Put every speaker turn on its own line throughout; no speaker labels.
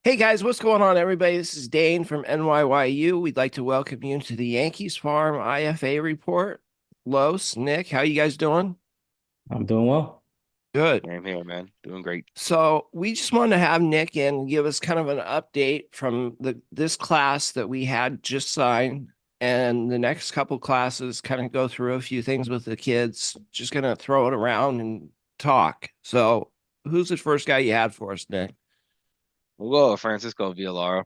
Hey guys, what's going on, everybody? This is Dane from NYYU. We'd like to welcome you to the Yankees Farm IFA report. Los, Nick, how you guys doing?
I'm doing well.
Good.
I'm here, man. Doing great.
So we just wanted to have Nick in and give us kind of an update from this class that we had just signed, and the next couple classes. Kind of go through a few things with the kids. Just gonna throw it around and talk. So, who's the first guy you had for us, Nick?
We'll go with Francisco Villaroel.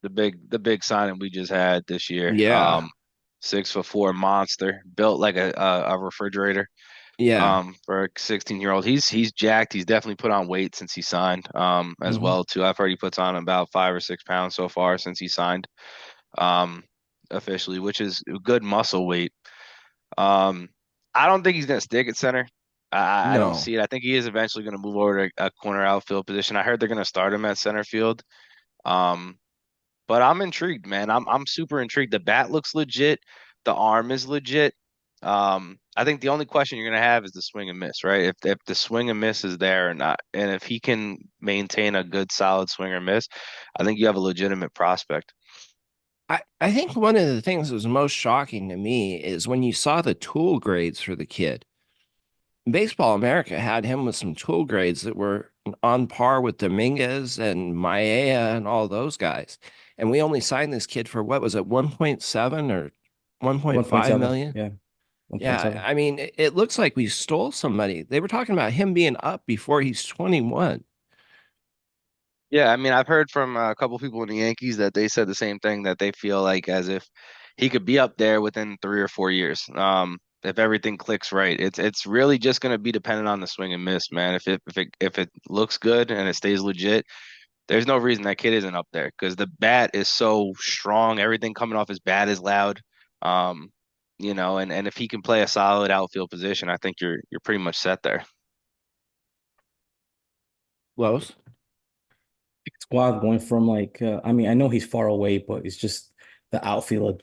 The big signing we just had this year.
Yeah,
6'4" monster, built like a refrigerator.
yeah.
For a 16-year-old, he's jacked. He's definitely put on weight since he signed. As
Hmm.
well too. I've heard he puts on about 5 or 6 pounds so far since he signed. Um, Officially, which is good muscle weight. Um, I don't think he's gonna stick at center. I don't
No.
see it. I think he is eventually gonna move over to a corner outfield position. I heard they're gonna start him at center field. Um, but I'm intrigued, man. I'm super intrigued. The bat looks legit. The arm is legit. I think the only question you're gonna have is the swing and miss, right? If the swing and miss is there or not, and if he can maintain a good solid swing or miss, I think you have a legitimate prospect.
I think one of the things that was most shocking to me is when you saw the tool grades for the kid. Baseball America had him with some tool grades that were on par with Dominguez and Mayea and all those guys. And we only signed this kid for what was it, 1.7 or 1.5
1.7.
million?
Yeah,
Yeah,
1.7.
I mean, it looks like we stole somebody. They were talking about him being up before he's 21.
Yeah, I mean, I've heard from a couple people in the Yankees that they said the same thing, that they feel like as if he could be up there within 3 or 4 years. If everything clicks right. It's really just going to be dependent on the swing and miss, man. If it looks good and it stays legit, there's no reason that kid isn't up there because the bat is so strong. Everything coming off his bat is loud. Um, and if he can play a solid outfield position, I think you're pretty much set there.
Los?
It's wild going from I mean, I know he's far away, but it's just the outfield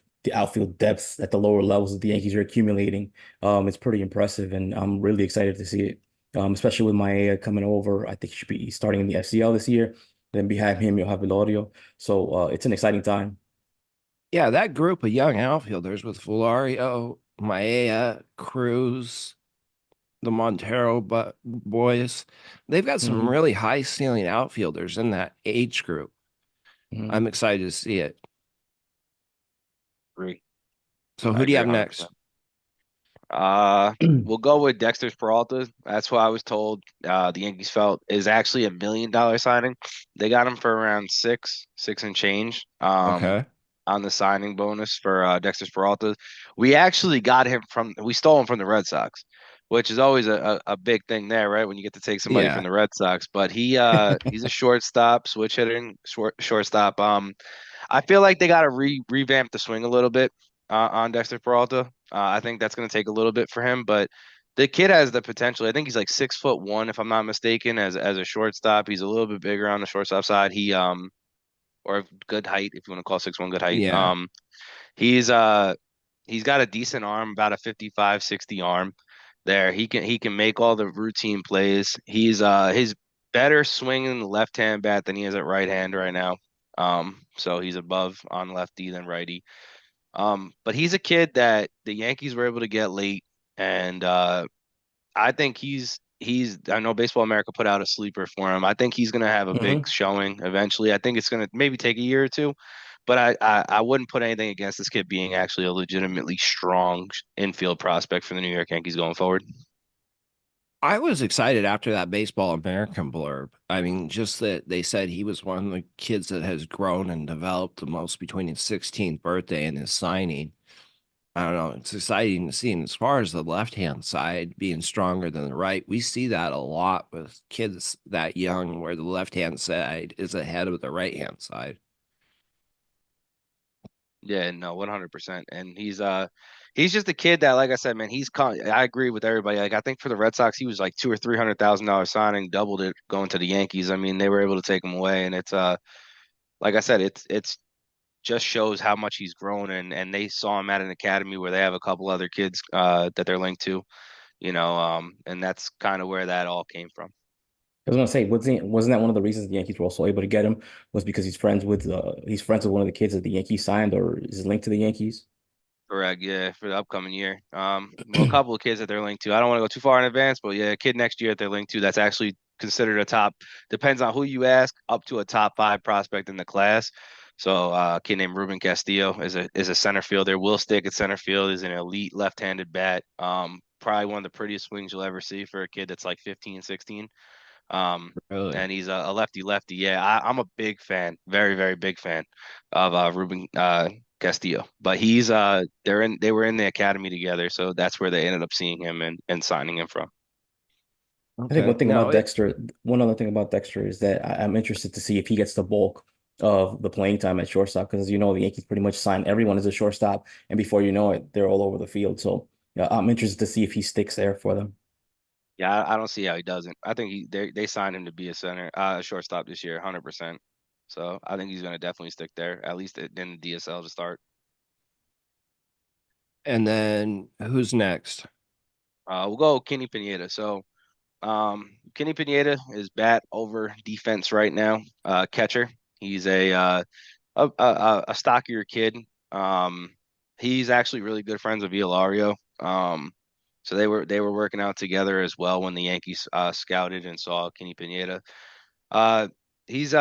depth at the lower levels that the Yankees are accumulating. It's pretty impressive, and I'm really excited to see it. Especially with Mayea coming over. I think he should be starting in the FCL this year. Then behind him, you'll have Vilorio. So it's an exciting time.
Yeah, that group of young outfielders with Vilorio, Maea, Cruz, the Montero but boys, they've got some
Hmm.
really high ceiling outfielders in that age group. I'm
Hmm.
excited to see it.
Agree.
So
I
who do you
agree
have
100%.
next?
Uh, we'll go with Dexter's Peralta. That's what I was told. The Yankees felt is actually $1 million signing. They got him for around six and change.
Okay.
On the signing bonus for Dexter's Peralta. We stole him from the Red Sox, which is always a big thing there, right? When you get to take somebody from
Yeah.
the Red Sox. But he's a shortstop, switch hitting shortstop. I feel like they got to revamp the swing a little bit on Dexter Peralta. I think that's going to take a little bit for him, but the kid has the potential. I think he's like 6'1", if I'm not mistaken, as a shortstop. He's a little bit bigger on the shortstop side. Or good height, if you want to call 6'1" good height.
Yeah.
He's he's got a decent arm, about a 55, 60 arm. There, he can make all the routine plays. He's better swinging the left hand bat than he is at right hand right now. So he's above on lefty than righty. But he's a kid that the Yankees were able to get late, and I think he's I know Baseball America put out a sleeper for him. I think he's gonna have a big
Hmm.
showing eventually. I think it's gonna maybe take a year or two, but I wouldn't put anything against this kid being actually a legitimately strong infield prospect for the New York Yankees going forward.
I was excited after that Baseball American blurb. I mean, just that they said he was one of the kids that has grown and developed the most between his 16th birthday and his signing. I don't know. It's exciting to see. And as far as the left hand side being stronger than the right, we see that a lot with kids that young, where the left hand side is ahead of the right hand side.
Yeah, no, 100%. And he's just a kid that, like I said, man, I agree with everybody. Like I think for the Red Sox, he was like $200,000 or $300,000 signing, doubled it going to the Yankees. I mean, they were able to take him away, and it's like I said, it's just shows how much he's grown, and they saw him at an academy where they have a couple other kids that they're linked to, and that's kind of where that all came from.
I was gonna say, wasn't that one of the reasons the Yankees were also able to get him was because he's friends with one of the kids that the Yankees signed or is linked to the Yankees?
Correct, yeah, for the upcoming year. Well, a couple of kids that they're linked to. I don't want to go too far in advance, but yeah, a kid next year that they're linked to that's actually considered a top, depends on who you ask, up to a top 5 prospect in the class. So a kid named Ruben Castillo is a center fielder. Will stick at center field, is an elite left-handed bat. Probably one of the prettiest swings you'll ever see for a kid that's like 15, 16. Um,
Really?
and he's a lefty lefty. Yeah, I'm a big fan, very, very big fan of Ruben Castillo. But they were in the academy together, so that's where they ended up seeing him and signing him from.
I think
Okay. Now it
one other thing about Dexter is that I'm interested to see if he gets the bulk of the playing time at shortstop because, as you know, the Yankees pretty much sign everyone as a shortstop, and before you know it, they're all over the field. So, yeah, I'm interested to see if he sticks there for them.
Yeah, I don't see how he doesn't. I think they signed him to be a shortstop this year, 100%. So I think he's going to definitely stick there, at least in the DSL to start.
and then who's next?
We'll go Kenny Pineda. So Kenny Pineda is bat over defense right now. Catcher. He's a stockier kid. Um, he's actually really good friends with Villaroel. So they were working out together as well when the Yankees scouted and saw Kenny Pineda. Uh, he's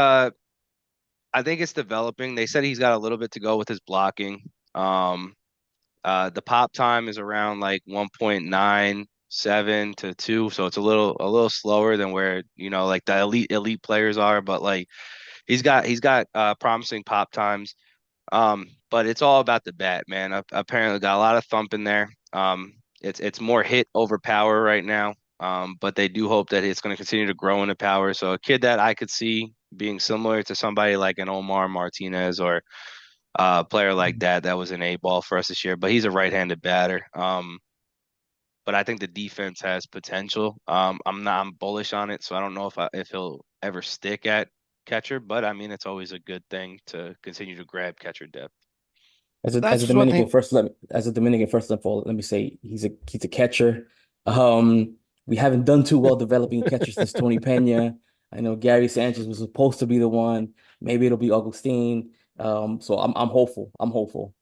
I think it's developing. They said he's got a little bit to go with his blocking. Um, the pop time is around like 1.97 to 2, so it's a little slower than where like the elite players are, but like he's got promising pop times. But it's all about the bat, man. Apparently got a lot of thump in there. It's more hit over power right now. But they do hope that it's going to continue to grow into power. So a kid that I could see being similar to somebody like an Omar Martinez or a player like that was an A ball for us this year. But he's a right-handed batter. But I think the defense has potential. I'm bullish on it, so I don't know if he'll ever stick at catcher, but I mean it's always a good thing to continue to grab catcher depth.
That's one thing.
As a Dominican first of all, let me say he's a catcher. We haven't done too well developing catchers since Tony Pena. I know Gary Sanchez was supposed to be the one. Maybe it'll be Agustin. So I'm hopeful. I'm hopeful.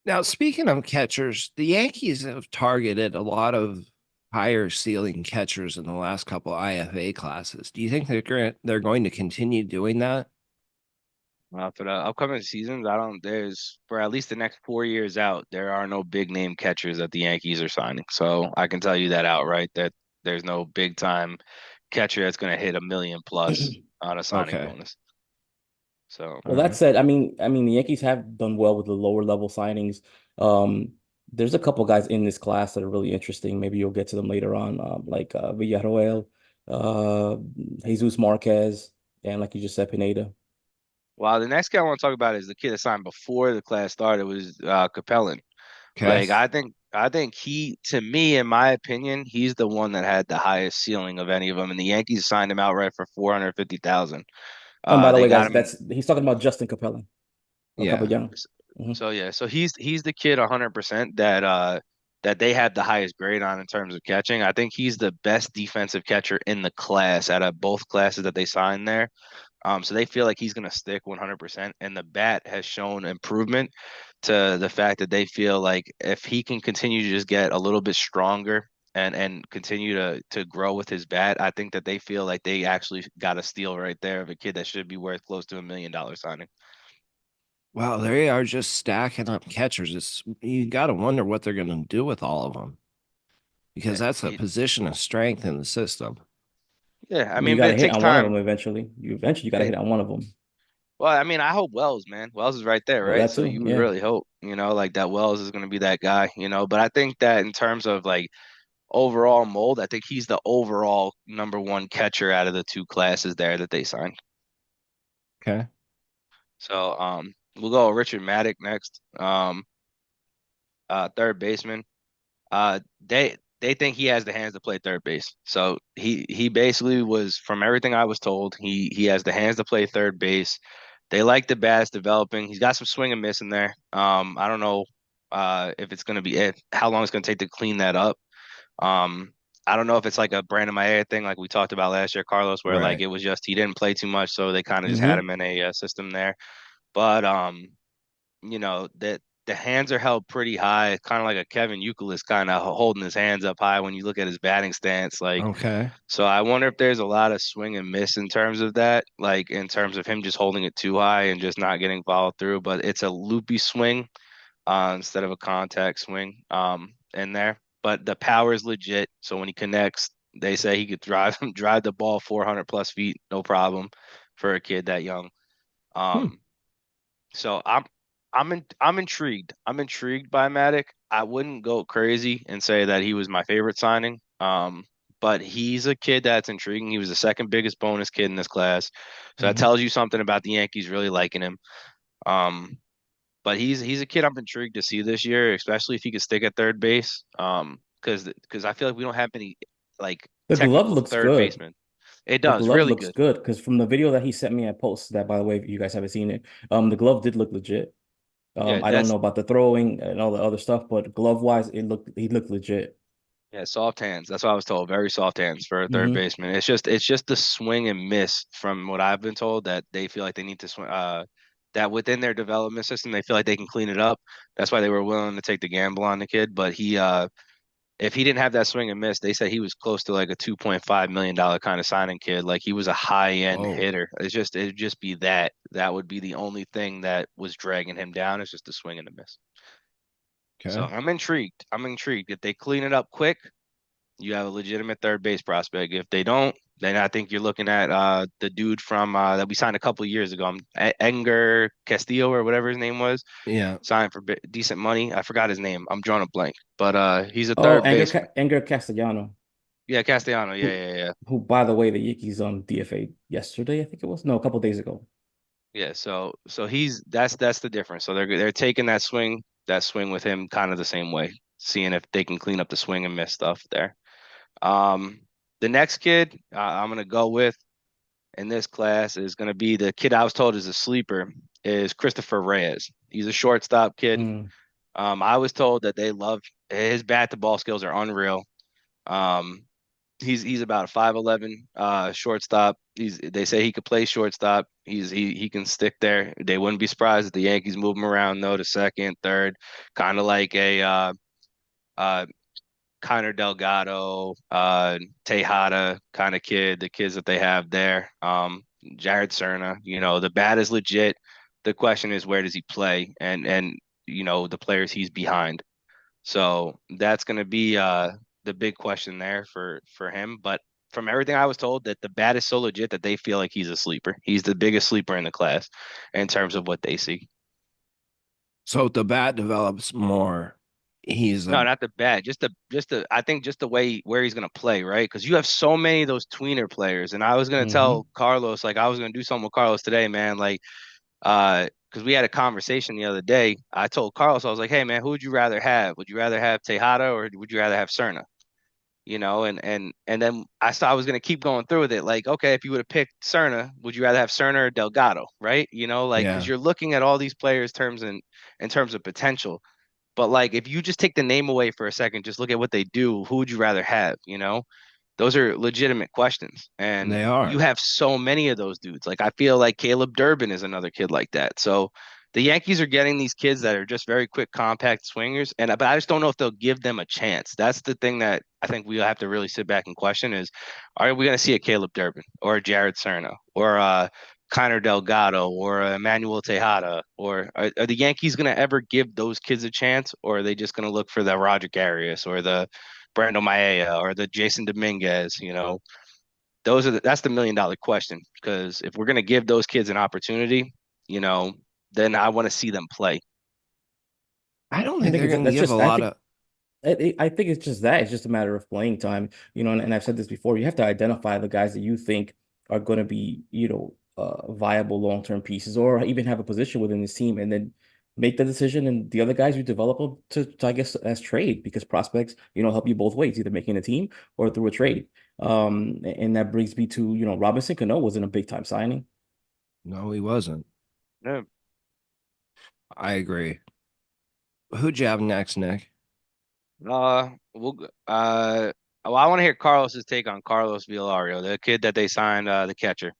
Now, speaking of catchers, the Yankees have targeted a lot of higher ceiling catchers in the last couple IFA classes. Do you think they're going to continue doing that?
For the upcoming seasons, I don't. There's for at least the next 4 years out, there are no big name catchers that the Yankees are signing. So I can tell you that outright that there's no big time catcher that's going to hit 1 million plus on a signing
Okay.
bonus. So
Well,
All
that
right.
said, I mean, the Yankees have done well with the lower level signings. Um, there's a couple guys in this class that are really interesting. Maybe you'll get to them later on, like Villaroel, uh, Jesus Marquez, and like you just said, Pineda.
Well, the next guy I want to talk about is the kid that signed before the class started was Capellan.
Okay.
Like I think he, to me, in my opinion, he's the one that had the highest ceiling of any of them, and the Yankees signed him outright for 450,000.
And by the
They
way,
got
guys,
him.
that's he's talking about Justin Capella,
Yeah.
Capellan. Mhm.
So yeah, so he's the kid 100% that they had the highest grade on in terms of catching. I think he's the best defensive catcher in the class out of both classes that they signed there. So they feel like he's going to stick 100%, and the bat has shown improvement to the fact that they feel like if he can continue to just get a little bit stronger and continue to grow with his bat, I think that they feel like they actually got a steal right there of a kid that should be worth close to $1 million signing.
Well, they are just stacking up catchers. You got to wonder what they're going to do with all of them because
Yeah,
that's a position of strength in the system.
yeah. I
I mean, you
mean,
got
but
to
it
hit
takes
on one of
time.
them eventually. You eventually got to
Yeah.
hit on one of them.
Well, I mean, I hope Wells, man. Wells is right there,
Well,
right?
that
So
too.
you would
Yeah.
really hope, like that Wells is going to be that guy. But I think that in terms of like overall mold, I think he's the overall number one catcher out of the two classes there that they signed.
Okay.
So we'll go Richard Matic next. Third baseman. They think he has the hands to play third base. So he basically was, from everything I was told, he has the hands to play third base. They like the bat developing. He's got some swing and miss in there. I don't know if it's gonna be how long it's gonna take to clean that up. Um, I don't know if it's like a Brando Mayea thing, like we talked about last year, Carlos, where like
Right.
it was just he didn't play too much, so they kind of just had
Hmm.
him in a system there. But that the hands are held pretty high, kind of like a Kevin Youkilis kind of holding his hands up high when you look at his batting stance. Like,
Okay.
so I wonder if there's a lot of swing and miss in terms of that, like in terms of him just holding it too high and just not getting followed through. But it's a loopy swing instead of a contact swing in there. But the power is legit. So when he connects, they say he could drive the ball 400 plus feet, no problem for a kid that young.
Hmm.
Um, so I'm intrigued. I'm intrigued by Matic. I wouldn't go crazy and say that he was my favorite signing. But he's a kid that's intriguing. He was the second biggest bonus kid in this class. So that
Hmm.
tells you something about the Yankees really liking him. Um, but he's a kid I'm intrigued to see this year, especially if he could stick at third base. Because I feel like we don't have many like
The glove
technical
looks
third
good.
basemen. It
The
does
glove
really
looks
good.
good because from the video that he sent me, I posted that, by the way, if you guys haven't seen it. The glove did look legit.
Yeah,
I don't know about the throwing and all the other stuff, but glove wise, he looked legit.
yeah, soft hands. That's what I was told. Very soft hands for a third
Hmm.
baseman. It's just the swing and miss from what I've been told that they feel like they need to swing. That within their development system, they feel like they can clean it up. That's why they were willing to take the gamble on the kid. But if he didn't have that swing and miss, they said he was close to like a $2.5 million kind of signing kid. Like he was a high end
Whoa.
hitter. It'd just be that. That would be the only thing that was dragging him down. It's just the swing and the miss. So
Okay.
I'm intrigued. I'm intrigued. If they clean it up quick, you have a legitimate third base prospect. If they don't, then I think you're looking at the dude from that we signed a couple of years ago, Enger Castillo or whatever his name was,
Yeah.
signed for decent money. I forgot his name. I'm drawing a blank, but he's a
Oh,
third baseman.
Anger Castellano,
Yeah, Castellano. Yeah,
who
yeah, yeah.
by the way, the Yankees DFA yesterday, I think it was. No, a couple days ago.
Yeah, so he's that's the difference. So they're taking that swing with him kind of the same way, seeing if they can clean up the swing and miss stuff there. Um, the next kid I'm gonna go with in this class is going to be the kid I was told is a sleeper is Christofer Reyes. He's a shortstop kid.
Mm.
I was told that they love his bat to ball skills are unreal. Um, he's about a 5'11 shortstop. They say he could play shortstop. He can stick there. They wouldn't be surprised if the Yankees move him around though to second, third, kind of like a uh Connor Delgado, Tejada kind of kid, the kids that they have there. Jared Serna, the bat is legit. The question is where does he play and the players he's behind. So that's gonna be the big question there for him. But from everything I was told that the bat is so legit that they feel like he's a sleeper. He's the biggest sleeper in the class in terms of what they see.
So if the bat develops more, he's a
No, not the bad. Just the. I think just the way where he's gonna play, right? Because you have so many of those tweener players, and I was gonna
Hmm.
tell Carlos, like I was gonna do something with Carlos today, man. Like, because we had a conversation the other day. I told Carlos, I was like, hey, man, who would you rather have? Would you rather have Tejada or would you rather have Serna? And then I saw I was gonna keep going through with it. Like, okay, if you would have picked Serna, would you rather have Serna or Delgado, right? Like because
yeah.
you're looking at all these players in terms of potential. But like if you just take the name away for a second, just look at what they do, who would you rather have, Those are legitimate questions. And
They
you
are.
have so many of those dudes. Like I feel like Caleb Durbin is another kid like that. So the Yankees are getting these kids that are just very quick, compact swingers. But I just don't know if they'll give them a chance. That's the thing that I think we'll have to really sit back and question is, are we gonna see a Caleb Durbin or a Jared Serna or Connor Delgado or Emmanuel Tejada, or are the Yankees going to ever give those kids a chance, or are they just going to look for the Roger Arias or the Brando Mayea or the Jason Dominguez? That's the $1 million question. Because if we're going to give those kids an opportunity, you know, then I want to see them play.
I don't
I
think
think
they're
it's
going to
that's
give a
just I
lot
think
of.
I think it's just that. It's just a matter of playing time, and I've said this before. You have to identify the guys that you think are going to be, viable long-term pieces, or even have a position within this team, and then make the decision. And the other guys you develop them to I guess, as trade, because prospects, help you both ways, either making a team or through a trade. And that brings me to, Robinson Cano wasn't a big time signing.
No, he wasn't.
Yeah.
I agree. Who'd you have next, Nick?
We'll. Well, I want to hear Carlos's take on Carlos Villaroel, the kid that they signed, the catcher.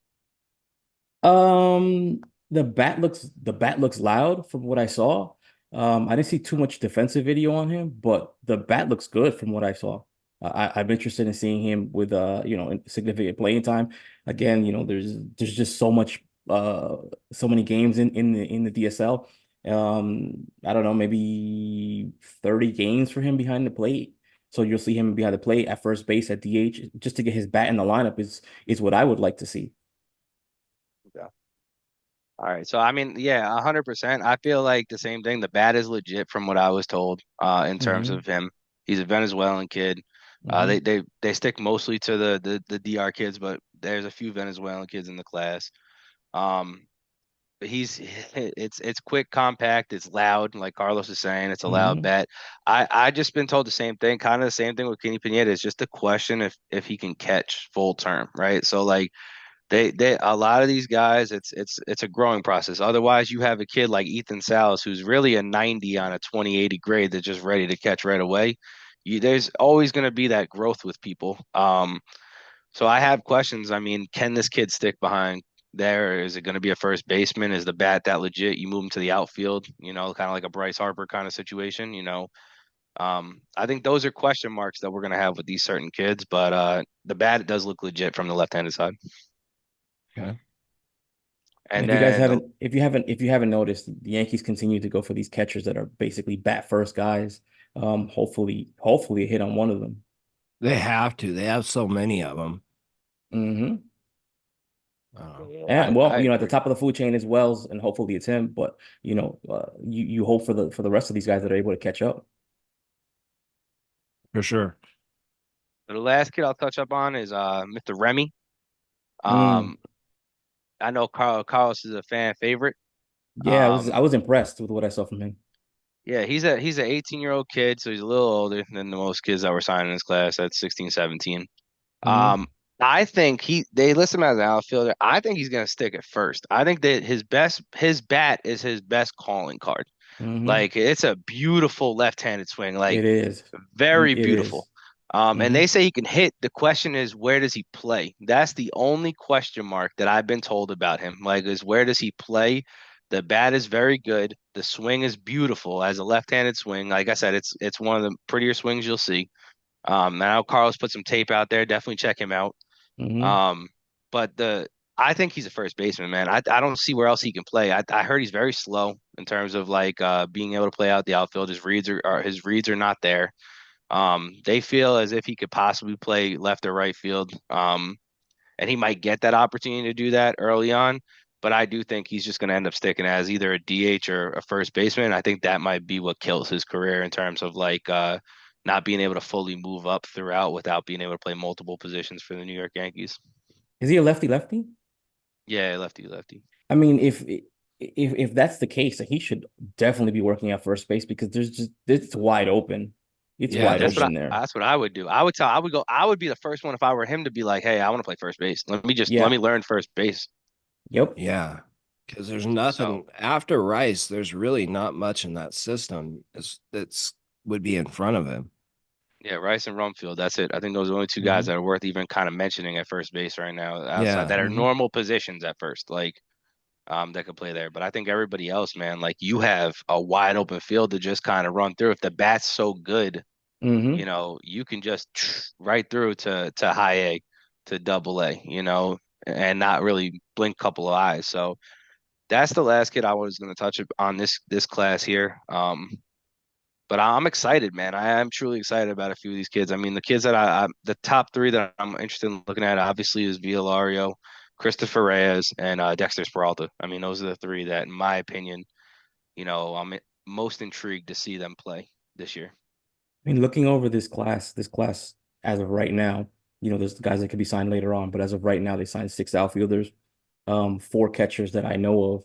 Um, the bat looks loud from what I saw. I didn't see too much defensive video on him, but the bat looks good from what I saw. I'm interested in seeing him with significant playing time. Again, there's just so many games in the DSL. I don't know, maybe 30 games for him behind the plate. So you'll see him behind the plate at first base at DH just to get his bat in the lineup is what I would like to see.
Yeah. All right. So I mean, yeah, 100%. I feel like the same thing. The bat is legit from what I was told, in terms
Hmm.
of him. He's a Venezuelan kid.
Hmm.
They stick mostly to the DR kids, but there's a few Venezuelan kids in the class. Um, but it's quick, compact, it's loud, like Carlos is saying, it's a loud
Hmm.
bat. I just been told the same thing, kind of the same thing with Kenny Pineda. It's just a question if he can catch full term, right? So like they a lot of these guys, it's a growing process. Otherwise, you have a kid like Ethan Salas who's really a 90 on a 2080 grade that's just ready to catch right away. There's always going to be that growth with people. So I have questions. I mean, can this kid stick behind there? Is it going to be a first baseman? Is the bat that legit? You move him to the outfield, kind of like a Bryce Harper kind of situation. I think those are question marks that we're going to have with these certain kids, but the bat does look legit from the left-handed side.
Okay.
And
And then
if you haven't noticed, the Yankees continue to go for these catchers that are basically bat first guys. Hopefully a hit on one of them.
They have to. They have so many of them.
Hmm.
I,
And well,
I
at the
agree.
top of the food chain is Wells, and hopefully it's him. But you hope for the rest of these guys that are able to catch up.
For sure.
The last kid I'll touch up on is Mr. Remy.
Mm.
Um, I know Carlos is a fan favorite.
Yeah, I
Um,
was impressed with what I saw from him.
yeah, he's an 18-year-old kid, so he's a little older than the most kids that were signed in his class at 16, 17.
Hmm.
Um, I think they list him as an outfielder. I think he's gonna stick at first. I think that his bat is his best calling card.
Hmm.
Like it's a beautiful left-handed swing, like
It is.
very
It
beautiful.
is.
And
Hmm.
they say he can hit. The question is, where does he play? That's the only question mark that I've been told about him. Like, is where does he play? The bat is very good. The swing is beautiful as a left-handed swing. Like I said, it's one of the prettier swings you'll see. Now Carlos put some tape out there. Definitely check him out.
Hmm.
Um, but I think he's a first baseman, man. I don't see where else he can play. I heard he's very slow in terms of like being able to play out the outfield. His reads are not there. They feel as if he could possibly play left or right field. And he might get that opportunity to do that early on. But I do think he's just going to end up sticking as either a DH or a first baseman. I think that might be what kills his career in terms of like not being able to fully move up throughout without being able to play multiple positions for the New York Yankees.
Is he a lefty lefty?
Yeah, lefty, lefty.
I mean, if that's the case, then he should definitely be working at first base because it's wide open. It's
Yeah,
wide
there's
open there.
That's what I would do. I would be the first one if I were him to be like, hey, I want to play first base. Let
Yeah.
me learn first base.
Yep.
yeah. Because there's
So
nothing after Rice, there's really not much in that system that's would be in front of him.
yeah, Rice and Rumfield. That's it. I think those are the only two guys
Hmm.
that are worth even kind of mentioning at first base right now, outside
Yeah.
that are
Hmm.
normal positions at first, like that could play there. But I think everybody else, man, like you have a wide open field to just kind of run through. If the bat's so good,
Hmm.
you can just right through to high A, to double A, and not really blink a couple of eyes. So that's the last kid I was going to touch on this class here. But I'm excited, man. I am truly excited about a few of these kids. I mean, the kids that the top three that I'm interested in looking at obviously is Villaroel, Christofer Reyes, and Dexter Peralta. I mean, those are the three that, in my opinion, I'm most intrigued to see them play this year.
I mean, looking over this class as of right now, there's the guys that could be signed later on, but as of right now, they signed six outfielders, four catchers that I know of.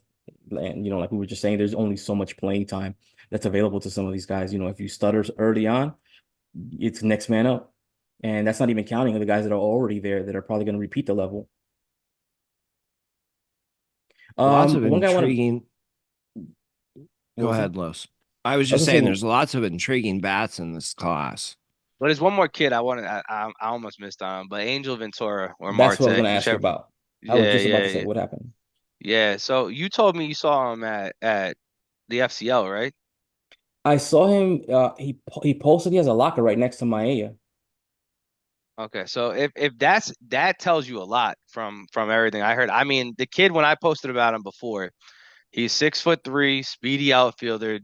And, like we were just saying, there's only so much playing time that's available to some of these guys. If you stutter early on, it's next man up. And that's not even counting the guys that are already there that are probably going to repeat the level.
Lots of
One guy I want to,
intriguing.
what
Go
was it?
ahead, Los. I was
I was
just
gonna
saying
say,
there's lots of intriguing bats in this class.
But there's one more kid I wanted. I almost missed on, but Angel Ventura or
That's what I was
Marte,
gonna ask you
whichever.
about. I was
Yeah,
just about
yeah,
to say
yeah,
what happened.
yeah. So you told me you saw him at the FCL, right?
I saw him. He posted he has a locker right next to Mayea.
Okay, so if that tells you a lot from everything I heard. I mean, the kid when I posted about him before, he's 6'3", speedy outfielder,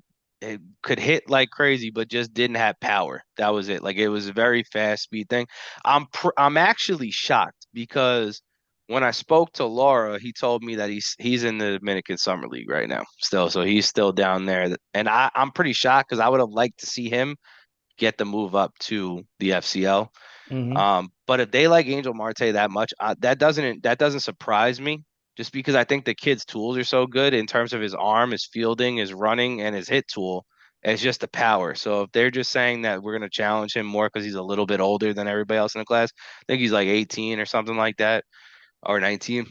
could hit like crazy, but just didn't have power. That was it. Like it was a very fast speed thing. I'm actually shocked because when I spoke to Lara, he told me that he's in the Dominican Summer League right now still, so he's still down there. And I'm pretty shocked because I would have liked to see him get the move up to the FCL.
Hmm.
But if they like Angel Marte that much, that doesn't surprise me. Just because I think the kid's tools are so good in terms of his arm, his fielding, his running, and his hit tool. It's just the power. So if they're just saying that we're going to challenge him more because he's a little bit older than everybody else in the class, I think he's like 18 or something like that, or 19.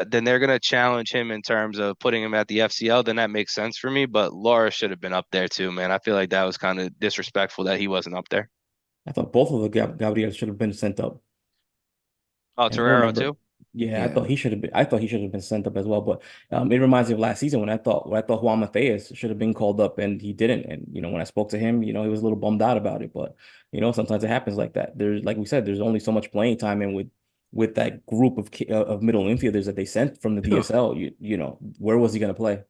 Then they're going to challenge him in terms of putting him at the FCL. Then that makes sense for me. But Laura should have been up there too, man. I feel like that was kind of disrespectful that he wasn't up there.
I thought both of the Gabriel should have been sent up.
Oh,
And I
Terrero
remember,
too.
yeah, I thought
Yeah.
he should have been. I thought he should have been sent up as well. But it reminds me of last season when I thought Juan Matheus should have been called up and he didn't. And when I spoke to him, he was a little bummed out about it. But sometimes it happens like that. There's like we said, there's only so much playing time, and with that group of middle infielders that they sent from the DSL, where was he going to play?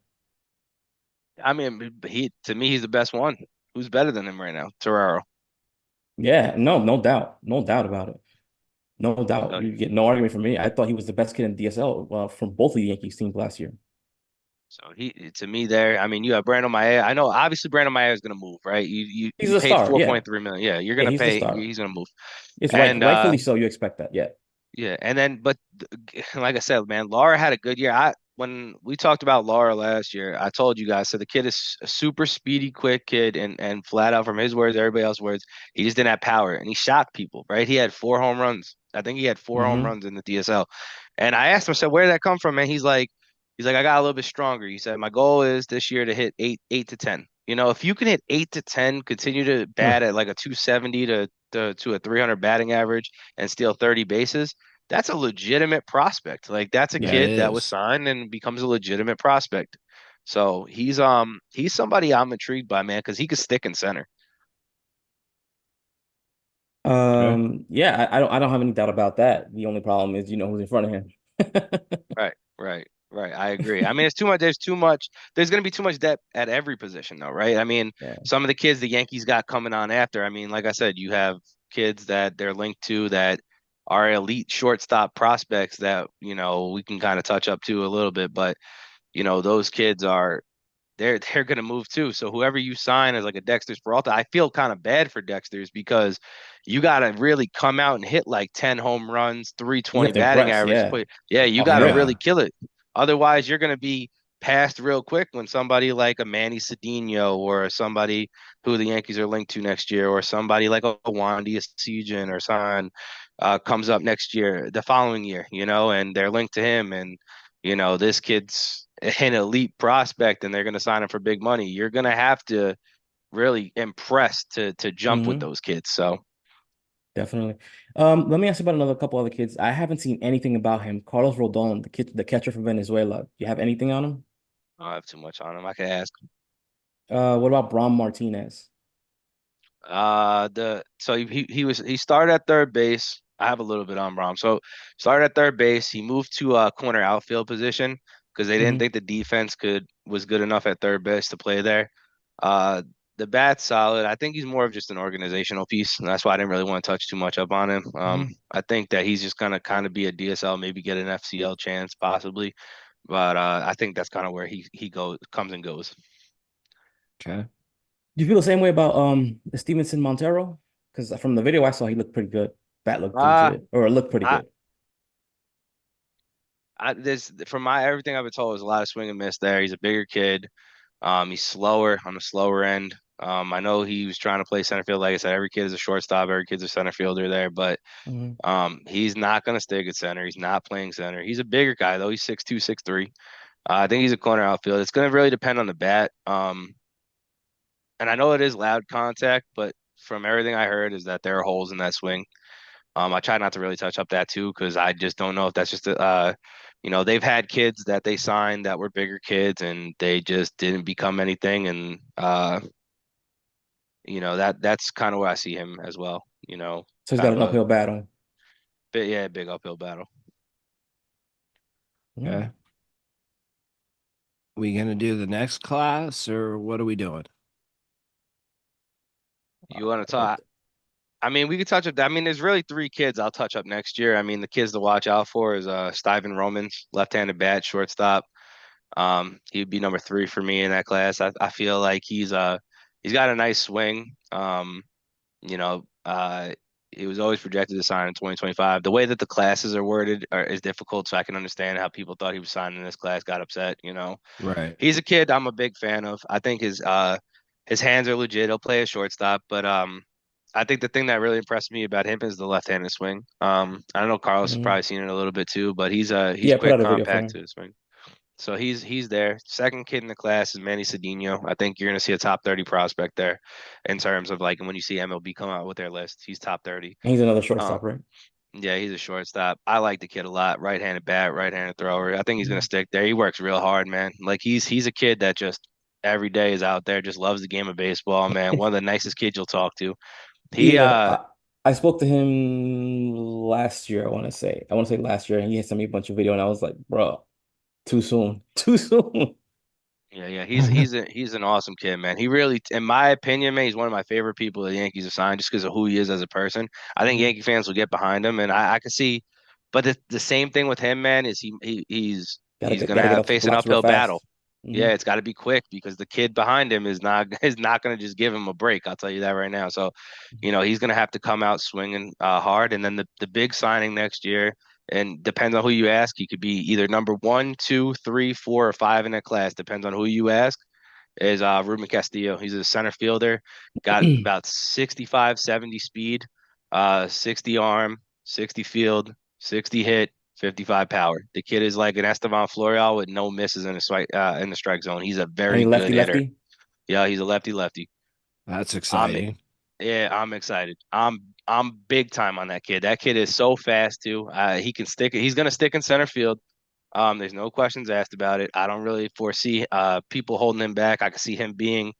I mean, he to me, he's the best one. Who's better than him right now? Terrero.
Yeah, no, no doubt about it. No doubt.
So,
You get no argument from me. I thought he was the best kid in DSL from both of the Yankees teams last year.
so he to me there. I mean, you have Brando Mayea. I know obviously Brando Mayea is going to move, right? You you
He's
you
a
paid
star. Yeah.
4.3 million. Yeah, you're going
Yeah,
to
he's the
pay.
star.
He's going to move.
It's
And
rightfully so. You expect that. Yeah.
yeah, and then but like I said, man, Lara had a good year. I when we talked about Lara last year, I told you guys. So the kid is a super speedy, quick kid, and flat out from his words, everybody else's words, he just didn't have power, and he shocked people. Right? He had 4 home runs. I think he had 4 home runs in the DSL. And I asked him, I said, where did that come from? And he's like, I got a little bit stronger. He said, my goal is this year to hit eight to ten. If you can hit 8 to 10, continue to
Huh.
bat at like a 270 to a 300 batting average and steal 30 bases, that's a legitimate prospect. Like that's a
Yeah, it
kid that was
is.
signed and becomes a legitimate prospect. So he's somebody I'm intrigued by, man, because he could stick in center.
Okay.
Yeah, I don't have any doubt about that. The only problem is who's in front of him.
Right, right, right. I agree. I mean, it's too much. There's too much. There's going to be too much depth at every position, though, right? I mean,
Yeah.
some of the kids the Yankees got coming on after. I mean, like I said, you have kids that they're linked to that are elite shortstop prospects that we can kind of touch up to a little bit, but those kids are they're going to move too. So whoever you sign as like a Dexter's Peralta, I feel kind of bad for Dexter's because you got to really come out and hit like 10 home runs,
You
320
have to
batting
impress,
average.
yeah.
Yeah, you
Off
got to
rip.
really
Yeah.
kill it. Otherwise, you're going to be passed real quick when somebody like a Manny Cedeno or somebody who the Yankees are linked to next year or somebody like a Wandy, Asigen or someone comes up next year, the following year, and they're linked to him. And this kid's an elite prospect and they're going to sign him for big money. You're going to have to really impress to jump with
Hmm.
those kids. So
Definitely. Let me ask you about another couple other kids. I haven't seen anything about him. Carlos Rodon, the catcher from Venezuela. You have anything on him?
I don't have too much on him. I can ask.
What about Bram Martinez?
He started at third base. I have a little bit on Brom. So started at third base. He moved to a corner outfield position because they didn't
Hmm.
think the defense was good enough at third base to play there. Uh, the bat's solid. I think he's more of just an organizational piece, and that's why I didn't really want to touch too much up on him.
Hmm.
I think that he's just gonna kind of be a DSL, maybe get an FCL chance possibly, but I think that's kind of where he comes and goes.
Okay.
Do you feel the same way about Stevenson Montero? Because from the video I saw, he looked pretty good. Bat looked
Uh,
legit, or it looked pretty
I
good.
there's from my everything I've been told, there's a lot of swing and miss there. He's a bigger kid. He's slower on the slower end. I know he was trying to play center field. Like I said, every kid is a shortstop, every kid's a center fielder there, but
Hmm.
he's not gonna stick at center. He's not playing center. He's a bigger guy though. He's 6'2", 6'3". I think he's a corner outfield. It's gonna really depend on the bat. And I know it is loud contact, but from everything I heard is that there are holes in that swing. I try not to really touch up that too because I just don't know if that's just they've had kids that they signed that were bigger kids and they just didn't become anything, and that's kind of where I see him as well.
So he's
Kind
got
of
an
a
uphill battle.
big uphill battle.
Mm.
Okay. We gonna do the next class or what are we doing?
You want to
Uh,
talk? I mean, we could touch up. I mean, there's really three kids I'll touch up next year. I mean, the kids to watch out for is Steven Romans, left-handed bat, shortstop. He'd be number 3 for me in that class. I feel like he's got a nice swing. You know, he was always projected to sign in 2025. The way that the classes are worded is difficult, so I can understand how people thought he was signing in this class, got upset.
Right.
He's a kid I'm a big fan of. I think his hands are legit. He'll play a shortstop, but I think the thing that really impressed me about him is the left-handed swing. I don't know, Carlos has
mm.
probably seen it a little bit too, but he's
Yeah, I put
quick,
out a video for
compact
him.
to the swing. So he's there. Second kid in the class is Manny Cedeno. I think you're gonna see a top 30 prospect there in terms of like when you see MLB come out with their list, he's top 30.
And he's another
Um,
shortstop, right?
yeah, he's a shortstop. I like the kid a lot. Right-handed bat, right-handed thrower. I think he's gonna
Mm.
stick there. He works real hard, man. Like he's a kid that just every day is out there, just loves the game of baseball, man. One of the nicest kids you'll talk to. He
Yeah, I spoke to him last year, I want to say. I want to say last year, and he had sent me a bunch of video, and I was like, bro, too soon. Too soon.
Yeah, he's an awesome kid, man. He really, in my opinion, man, he's one of my favorite people the Yankees have signed just because of who he is as a person. I think
Mhm.
Yankee fans will get behind him, and I can see. But the same thing with him, man, is he's gonna
Gotta get
have
off the
face an
blocks real
uphill battle.
fast.
Yeah,
Hmm.
it's got to be quick because the kid behind him is not is not gonna just give him a break. I'll tell you that right now. So, he's gonna have to come out swinging hard, and then the big signing next year. And depends on who you ask, he could be either number 1, 2, 3, 4, or 5 in that class. Depends on who you ask is Ruben Castillo. He's a center fielder, got about 65, 70 speed, 60 arm, 60 field, 60 hit, 55 power. The kid is like an Estevan Florial with no misses in the strike zone. He's a
And he
very good
lefty
hitter.
lefty.
Yeah, he's a lefty lefty.
That's
I'm
exciting.
yeah, I'm excited. I'm big time on that kid. That kid is so fast too. He can stick. He's gonna stick in center field. There's no questions asked about it. I don't really foresee people holding him back. I can see him being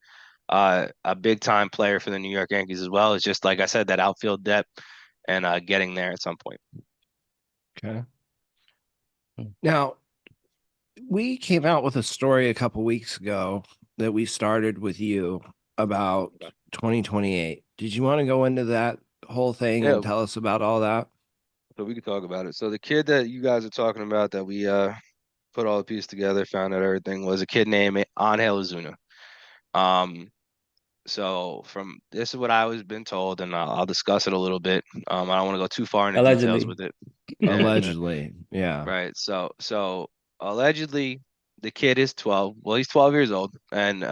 a big time player for the New York Yankees as well. It's just like I said, that outfield depth and getting there at some point.
Okay.
Mm.
Now, we came out with a story a couple weeks ago that we started with you about 2028. Did you want to go into that whole thing
Yeah,
and tell us about all that?
so we could talk about it. So the kid that you guys are talking about that we put all the pieces together, found out everything was a kid named Angel Ozuna. Um, so from this is what I was been told, and I'll discuss it a little bit. I don't want to go too far into details
Allegedly.
with it. Yeah.
Allegedly. Yeah.
Right. So allegedly the kid is 12. Well, he's 12 years old
Hmm.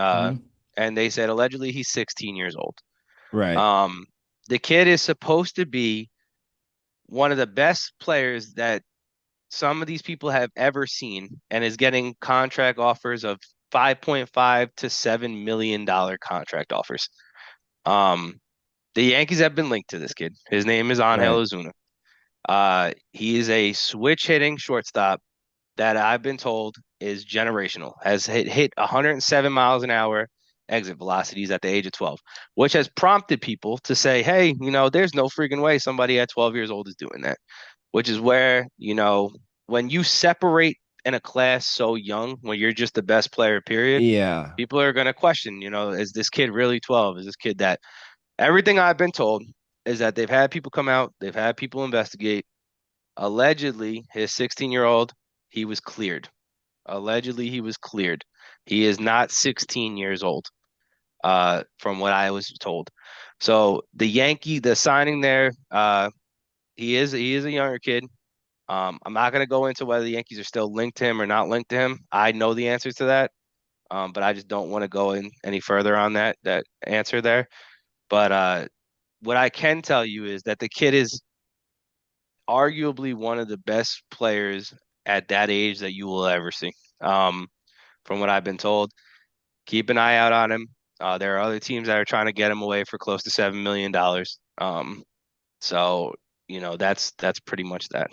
and they said allegedly he's 16 years old.
Right.
Um the kid is supposed to be one of the best players that some of these people have ever seen and is getting contract offers of 5.5 to $7 million contract offers. Um the Yankees have been linked to this kid. His name is Angel
Right.
Ozuna. He is a switch hitting shortstop that I've been told is generational, has hit 107 miles an hour exit velocities at the age of 12, which has prompted people to say, hey, there's no freaking way somebody at 12 years old is doing that, which is where, when you separate in a class so young, when you're just the best player, period,
Yeah.
people are going to question, is this kid really 12? Is this kid that everything I've been told is that they've had people come out, they've had people investigate. Allegedly, his 16-year-old, he was cleared. Allegedly, he was cleared. He is not 16 years old, from what I was told. So the signing there, he is a younger kid. I'm not gonna go into whether the Yankees are still linked to him or not linked to him. I know the answers to that, but I just don't want to go in any further on that answer there. But what I can tell you is that the kid is arguably one of the best players at that age that you will ever see. From what I've been told, keep an eye out on him. There are other teams that are trying to get him away for close to $7 million. So that's pretty much that.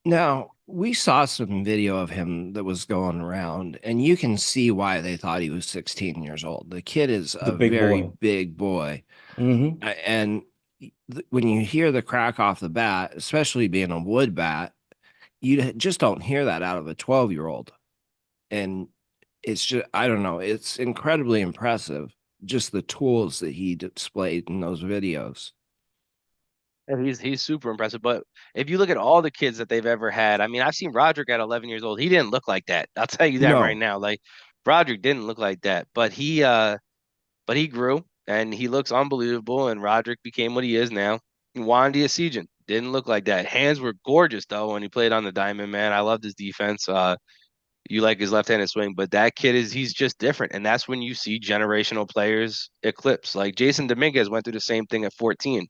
Now, we saw some video of him that was going around, and you can see why they thought he was 16 years old. The kid is
He's a
a
big
very
boy.
big boy.
Hmm.
And when you hear the crack off the bat, especially being a wood bat, you just don't hear that out of a 12-year-old. And it's just, I don't know, it's incredibly impressive, just the tools that he displayed in those videos.
And he's super impressive. But if you look at all the kids that they've ever had, I mean, I've seen Roderick at 11 years old. He didn't look like that. I'll tell you that right
No,
now. Like Roderick didn't look like that, but he grew and he looks unbelievable. And Roderick became what he is now. Wandy Asigen didn't look like that. Hands were gorgeous though when he played on the diamond. Man, I loved his defense. You like his left-handed swing, but that kid he's just different. And that's when you see generational players eclipse. Like Jason Dominguez went through the same thing at 14.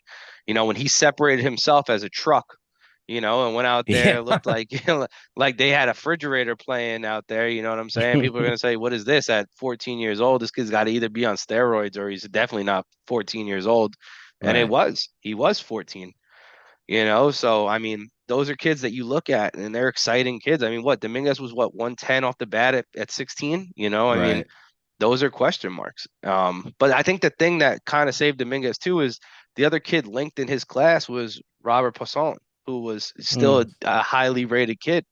When he separated himself as a truck, and went out there,
yeah,
looked like like they had a refrigerator playing out there, you know what I'm saying? People are gonna say, what is this at 14 years old? This kid's gotta either be on steroids or he's definitely not 14 years old. And
right,
he was 14. So I mean, those are kids that you look at and they're exciting kids. I mean, what Dominguez was, what, 110 off the bat at 16? I mean,
right.
those are question marks. But I think the thing that kind of saved Dominguez too is the other kid linked in his class was Robert Poisson, who was still a,
Mm.
a highly rated kid.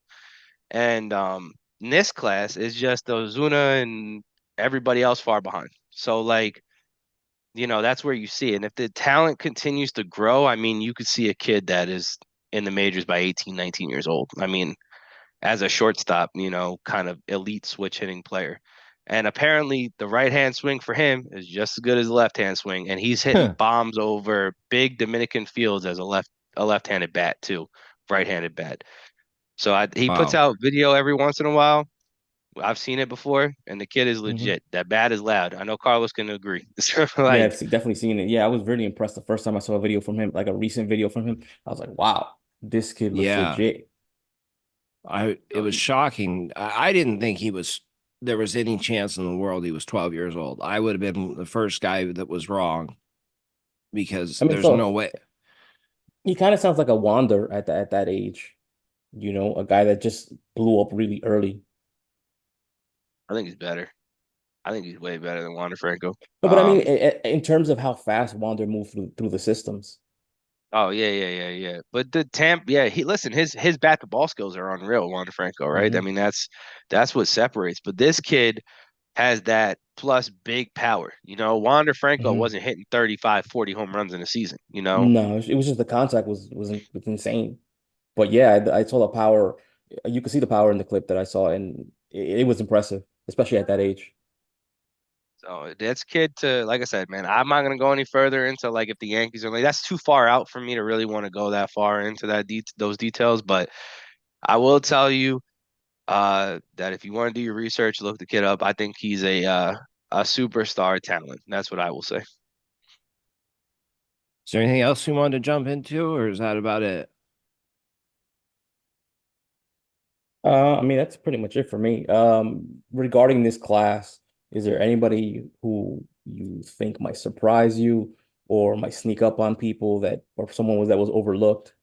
And in this class is just Ozuna and everybody else far behind. So like, that's where you see it. And if the talent continues to grow, I mean, you could see a kid that is in the majors by 18, 19 years old. I mean, as a shortstop, kind of elite switch hitting player. And apparently the right hand swing for him is just as good as the left hand swing. And he's hitting bombs over big Dominican fields as a left-handed bat too, right-handed bat. So he puts
Wow.
out video every once in a while. I've seen it before, and the kid is
Hmm.
legit. That bat is loud. I know Carlos can agree. So,
Yeah,
like,
definitely seen it. Yeah, I was really impressed the first time I saw a video from him, like a recent video from him. I was like, wow, this kid looks
Yeah.
legit.
It was shocking. I didn't think there was any chance in the world he was 12 years old. I would have been the first guy that was wrong because
I mean,
there's no
so
way.
he kind of sounds like a Wander at that age, a guy that just blew up really early.
I think he's better. I think he's way better than Wander Franco.
No, but I mean, in terms of how fast Wander moved through the systems.
Oh yeah, yeah, yeah, yeah. But the Tampa, yeah, he listen, his bat to ball skills are unreal, Wander Franco, right? I
Hmm.
mean, that's what separates. But this kid has that plus big power. Wander Franco
Hmm.
wasn't hitting 35, 40 home runs in a season.
No, it was just the contact was insane. But yeah, I saw the power. You could see the power in the clip that I saw, and it was impressive, especially at that age.
So that's kid to, like I said, man, I'm not gonna go any further into like if the Yankees are like that's too far out for me to really want to go that far into those details. But I will tell you that if you want to do your research, look the kid up. I think he's a superstar talent. That's what I will say.
Is there anything else you wanted to jump into, or is that about it?
I mean, that's pretty much it for me. Regarding this class, is there anybody who you think might surprise you or might sneak up on people or someone that was overlooked?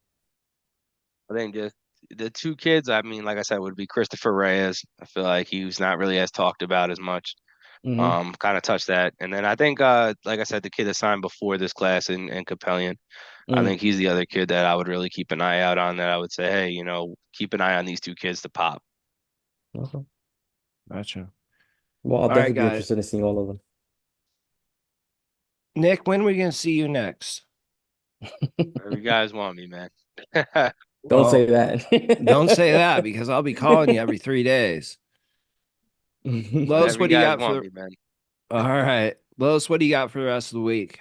I think just the two kids, I mean, like I said, would be Christofer Reyes. I feel like he was not really as talked about as much.
Hmm.
Kind of touched that. And then I think like I said, the kid that signed before this class in Capellion, I
Mm.
think he's the other kid that I would really keep an eye out on that I would say, hey, keep an eye on these two kids to pop.
Okay.
Gotcha.
Well, I'll
All right,
definitely be
guys.
interested in seeing all of
Nick, when are we going to see you next?
Whatever you guys want me, man.
Don't say
Well, don't say
that.
that because I'll be calling you every 3 days. Los,
Whatever you
what do you
guys
got
want
for
me, man.
all right. Los, what do you got for the rest of the week?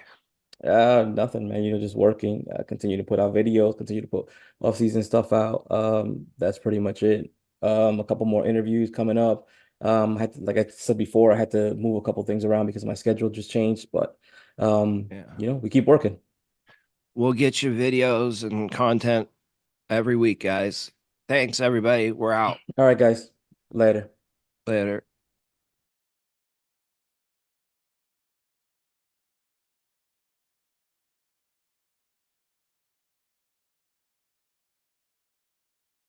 Nothing, man. Just working, continue to put out videos, continue to put off-season stuff out. That's pretty much it. A couple more interviews coming up. Like I said before, I had to move a couple things around because my schedule just changed, but
Yeah.
we keep working.
We'll get you videos and content every week, guys. Thanks, everybody. We're out.
All right, guys. Later.
Later.